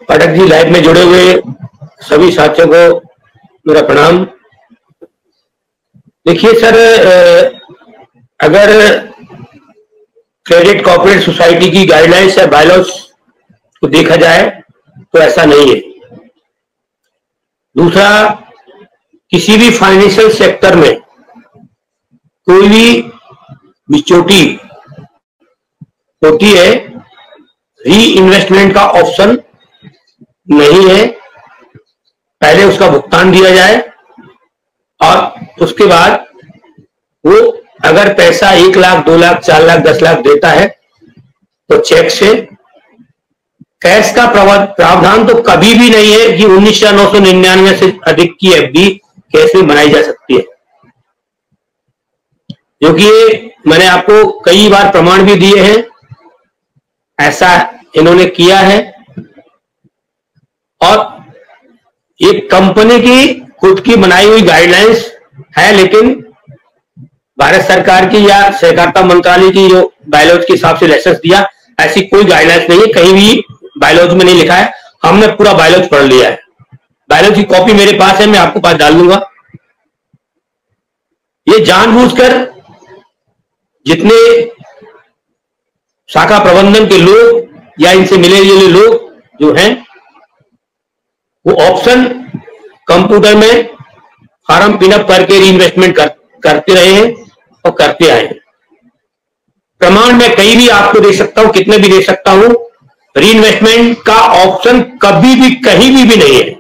Pathak ji, live में जुड़े हुए सभी साथियों को मेरा प्रणाम। देखिए सर, अगर क्रेडिट कॉर्पोरेट सोसाइटी की गाइडलाइंस या बायलॉज को देखा जाए तो ऐसा नहीं है। दूसरा, किसी भी फाइनेंशियल सेक्टर में कोई भी बिचौती होती है, री इन्वेस्टमेंट का ऑप्शन नहीं है। पहले उसका भुगतान दिया जाए और उसके बाद वो अगर पैसा 1 लाख, 2 लाख, 4 लाख, 10 लाख देता है तो चेक से। कैश का प्रावधान तो कभी भी नहीं है कि 19,999 से अधिक की एफडी कैश में बनाई जा सकती है, क्योंकि मैंने आपको कई बार प्रमाण भी दिए हैं, ऐसा इन्होंने किया है। और ये कंपनी की खुद की बनाई हुई गाइडलाइंस है, लेकिन भारत सरकार की या सहकारिता मंत्रालय की जो बायलॉज के हिसाब से लाइसेंस दिया, ऐसी कोई गाइडलाइंस नहीं है, कहीं भी बायलॉज में नहीं लिखा है। हमने पूरा बायलॉज पढ़ लिया है, बायलॉज की कॉपी मेरे पास है, मैं आपको पास डाल दूंगा। ये जानबूझकर जितने शाखा प्रबंधन के लोग या इनसे मिले जुले लोग जो हैं, वो ऑप्शन कंप्यूटर में फॉर्म पिनअप करके री इन्वेस्टमेंट करते रहे हैं और करते आए हैं। प्रमाण मैं कहीं भी आपको दे सकता हूं, कितने भी दे सकता हूं, री इन्वेस्टमेंट का ऑप्शन कभी भी कहीं भी नहीं है।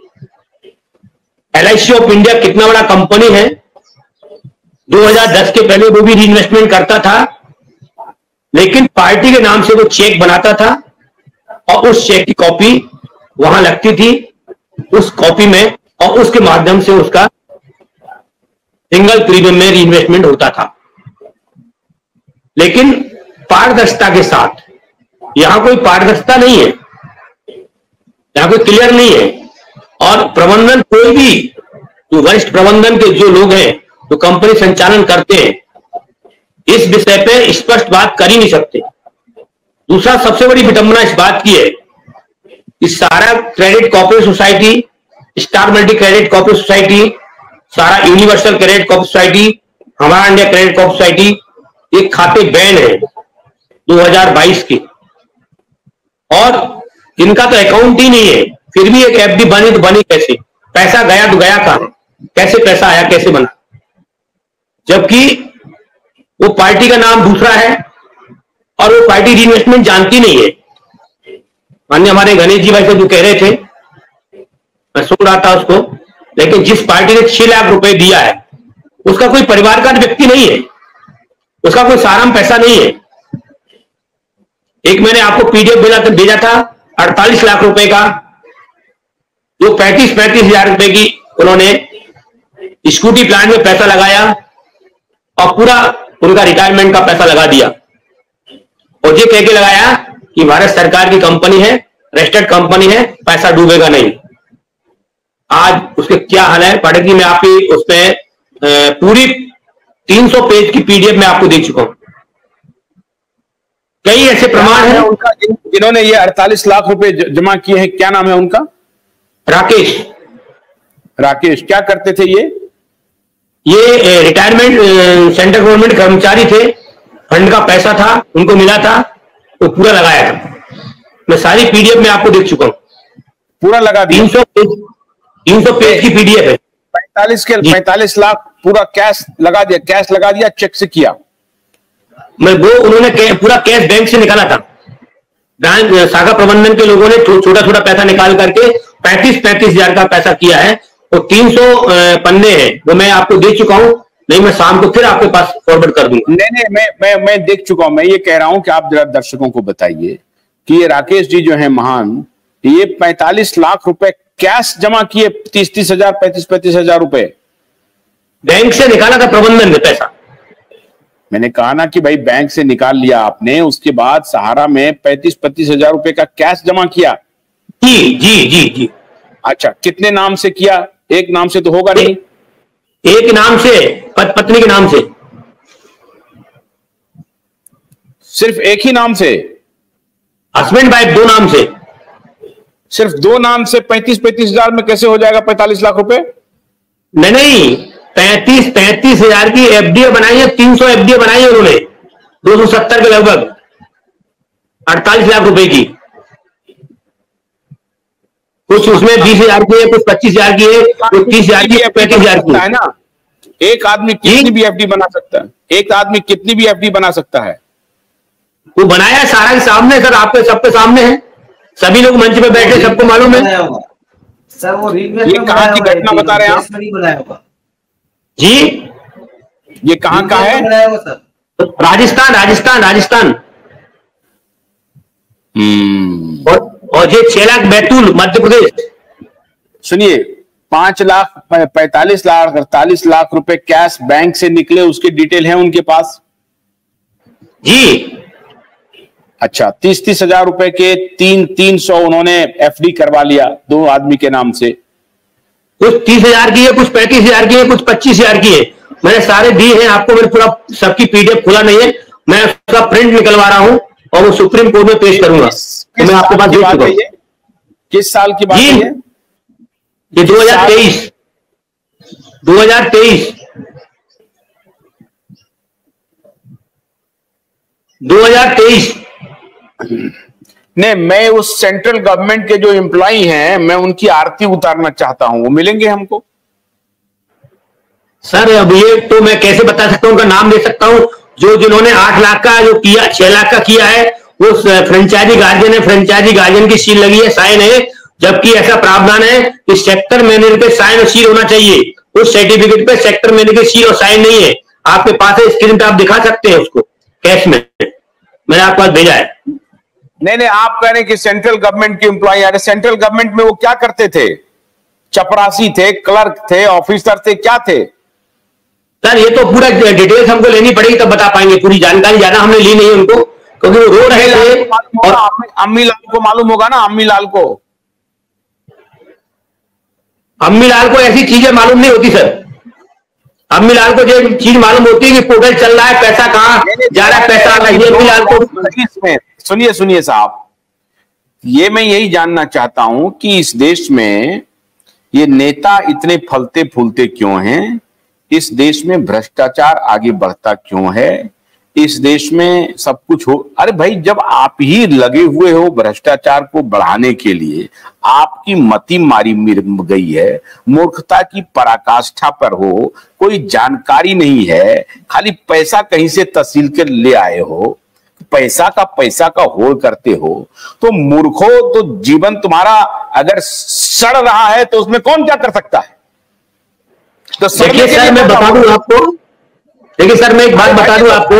एलआईसी ऑफ इंडिया कितना बड़ा कंपनी है, 2010 के पहले वो भी री इन्वेस्टमेंट करता था, लेकिन पार्टी के नाम से वो चेक बनाता था और उस चेक की कॉपी वहां लगती थी उस कॉपी में, और उसके माध्यम से उसका सिंगल प्रीमियम में री इन्वेस्टमेंट होता था। लेकिन पारदर्शिता के साथ, यहां कोई पारदर्शिता नहीं है, यहां कोई क्लियर नहीं है। और प्रबंधन, कोई भी जो वरिष्ठ प्रबंधन के जो लोग हैं जो कंपनी संचालन करते हैं, इस विषय पे स्पष्ट बात कर ही नहीं सकते। दूसरा, सबसे बड़ी विडंबना इस बात की है कि सारा credit corporate society, star multi credit corporate society, सारा यूनिवर्सल क्रेडिट कॉर्पोरेट सोसाइटी, हमारा इंडिया क्रेडिट कॉर्पोरेट सोसाइटी, ये खाते बैन है 2022 के, और इनका तो अकाउंट ही नहीं है, फिर भी एक एफडी बनी तो बनी कैसे? पैसा गया तो गया कहां? कैसे पैसा आया, कैसे बना? जबकि वो पार्टी का नाम दूसरा है और वो पार्टी री इन्वेस्टमेंट जानती नहीं है। माननीय हमारे गणेश जी भाई से जो कह रहे थे, मैं सुन रहा था उसको, लेकिन जिस पार्टी ने 6 लाख रुपए दिया है उसका कोई परिवार का व्यक्ति नहीं है, उसका कोई सारांश पैसा नहीं है। एक मैंने आपको पीडीएफ भेजा था 48 लाख रुपए का, जो 35 हजार रुपए की उन्होंने स्कूटी प्लांट में पैसा लगाया और पूरा उनका रिटायरमेंट का पैसा लगा दिया, और ये कह के लगाया कि भारत सरकार की कंपनी है, रजिस्टर्ड कंपनी है, पैसा डूबेगा नहीं। आज उसके क्या हाल है पाठक जी, मैं आपकी उसमें पूरी 300 पेज की पीडीएफ में आपको दे चुका हूं। कई ऐसे प्रमाण हैं उनका, जिन्होंने ये 48 लाख रुपए जमा किए हैं, क्या नाम है उनका? राकेश। राकेश क्या करते थे ये रिटायरमेंट सेंट्रल गवर्नमेंट कर्मचारी थे, फंड का पैसा था, उनको मिला था तो पूरा लगाया था। मैं सारी पीडीएफ में आपको देख चुका हूं, पूरा लगा दिया। 300 पेज की पीडीएफ है। 45 लाख पूरा कैश लगा दिया, कैश लगा दिया, चेक से किया? मैं वो उन्होंने पूरा कैश बैंक से निकाला था, बैंक शाखा प्रबंधन के लोगों ने छोटा छोटा पैसा निकाल करके 35 हजार का पैसा किया है। तो 300 पन्ने हैं, वो मैं आपको दे चुका हूं, नहीं मैं शाम को फिर आपके पास फॉरवर्ड कर दूंगा। नहीं, मैं देख चुका हूं। मैं ये कह रहा हूं कि आप जरा दर्शकों को बताइए कि ये राकेश जी जो है महान, ये 45 लाख रुपए कैश जमा किए, 30 हजार, 35 हजार रुपए बैंक से निकाला था प्रबंधन ने पैसा। मैंने कहा ना कि भाई बैंक से निकाल लिया आपने, उसके बाद सहारा में 35 हजार रुपए का कैश जमा किया? जी जी जी जी। अच्छा, कितने नाम से किया? एक नाम से तो होगा नहीं। एक नाम से, पत्नी के नाम से। सिर्फ एक ही नाम से? हस्बैंड वाइफ 2 नाम से। सिर्फ 2 नाम से 35 हजार में कैसे हो जाएगा 45 लाख रुपए? नहीं, 35 हजार की एफडीए बनाई है, 300 एफडीए बनाई है उन्होंने, 270 के लगभग, 48 लाख रुपए की। कुछ उसमें 20,000 की है, कुछ 25,000 की है, कुछ 30,000 की, 35,000 की है ना। एक आदमी कितनी भी एफडी बना सकता है, एक आदमी कितनी भी एफडी बना सकता है। वो बनाया सारा के सामने सर, आपके सबके सामने है, सभी लोग मंच पे बैठे, सबको मालूम है सर। वो ये कहाँ की घटना बता रहे हैं आप जी? ये कहाँ का है? राजस्थान, राजस्थान, राजस्थान। और ये 6 लाख बैतूल, मध्य प्रदेश। सुनिए, 5 लाख 45 लाख 48 लाख रुपए कैश बैंक से निकले, उसके डिटेल है उनके पास जी। अच्छा, 30 हजार रुपए के 300 उन्होंने एफडी करवा लिया 2 आदमी के नाम से। कुछ 30,000 की है, कुछ 35,000 की है, कुछ 25,000 की है। मैंने सारे दिए हैं आपको, मेरे पूरा सबकी पीडीएफ खुला नहीं है, मैं उसका प्रिंट निकलवा रहा हूं और वो सुप्रीम कोर्ट में पेश करूंगा। मैं आपके पास भेज चुका हूं। किस साल की बात है ये 2023 2023 नहीं, मैं उस सेंट्रल गवर्नमेंट के जो एम्प्लॉई हैं, मैं उनकी आरती उतारना चाहता हूं, वो मिलेंगे हमको? सर अब ये तो मैं कैसे बता सकता हूं, उनका नाम दे सकता हूं, जिन्होंने 8 लाख का जो किया, 6 लाख का किया है, वो फ्रेंचाइजी गार्जियन है, फ्रेंचाइजी गार्जियन की सील लगी है, साइन है। जबकि ऐसा प्रावधान है कि सेक्टर मैनेजर पे साइन और सील होना चाहिए, उस सर्टिफिकेट पे सेक्टर मैनेजर की सील और साइन नहीं है। आपके पास है, स्क्रीन पे आप दिखा सकते हैं उसको, कैश में मैंने आपके पास भेजा है। नहीं, आप कह रहे हैं कि सेंट्रल गवर्नमेंट के एम्प्लॉय, यानी सेंट्रल गवर्नमेंट में वो क्या करते थे? चपरासी थे, क्लर्क थे, ऑफिसर थे, क्या थे? सर ये तो पूरा डिटेल्स हमको लेनी पड़ेगी, तब बता पाएंगे। पूरी जानकारी ज्यादा हमने ली नहीं उनको, क्योंकि वो रो रहे थे। और अम्मी लाल को मालूम होगा ना, अम्मी लाल को ऐसी चीजें मालूम नहीं होती सर। अम्मी लाल को जो चीज मालूम होती है कि पोर्टल चल रहा है, पैसा कहां जा रहा है, पैसा आ रहा है, ये अम्मी लाल को। सुनिए साहब, ये मैं यही जानना चाहता हूं कि इस देश में ये नेता इतने फलते फूलते क्यों हैं? इस देश में भ्रष्टाचार आगे बढ़ता क्यों है? इस देश में सब कुछ हो, अरे भाई, जब आप ही लगे हुए हो भ्रष्टाचार को बढ़ाने के लिए, आपकी मति मारी गई है, मूर्खता की पराकाष्ठा पर हो, कोई जानकारी नहीं है, खाली पैसा कहीं से तहसील के ले आए हो, पैसा का होड़ करते हो, तो मूर्खो, तो जीवन तुम्हारा अगर सड़ रहा है तो उसमें कौन क्या कर सकता है? तो देखिए सर, मैं बता दूं आपको, देखिए सर, मैं एक बात बता दूं आपको,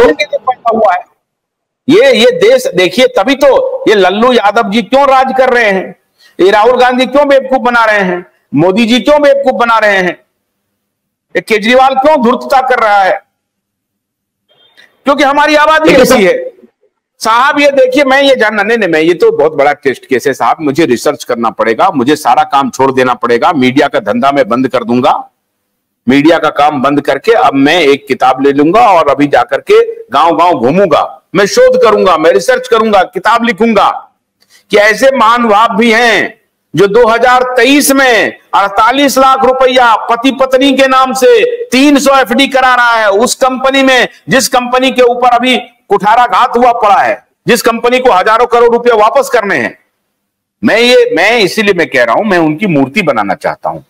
हुआ है ये देश, देखिए, तभी तो ये लल्लू यादव जी क्यों राज कर रहे हैं, ये राहुल गांधी क्यों बेवकूफ बना रहे हैं, मोदी जी क्यों बेवकूफ बना रहे हैं, ये केजरीवाल क्यों धूर्तता कर रहा है? क्योंकि हमारी आबादी ऐसी है साहब। ये देखिए, मैं ये जानना, नहीं, मैं, ये तो बहुत बड़ा टेस्ट केस है साहब, मुझे रिसर्च करना पड़ेगा, मुझे सारा काम छोड़ देना पड़ेगा, मीडिया का धंधा मैं बंद कर दूंगा, मीडिया का काम बंद करके अब मैं एक किताब ले लूंगा और अभी जाकर के गांव-गांव घूमूंगा, मैं शोध करूंगा, मैं रिसर्च करूंगा, किताब लिखूंगा कि ऐसे महानुभाव भी हैं जो 2023 में 48 लाख रुपया पति पत्नी के नाम से 300 एफडी करा रहा है, उस कंपनी में, जिस कंपनी के ऊपर अभी कुठाराघात हुआ पड़ा है, जिस कंपनी को हजारों करोड़ रुपए वापस करने हैं। मैं इसीलिए मैं कह रहा हूं, मैं उनकी मूर्ति बनाना चाहता हूं।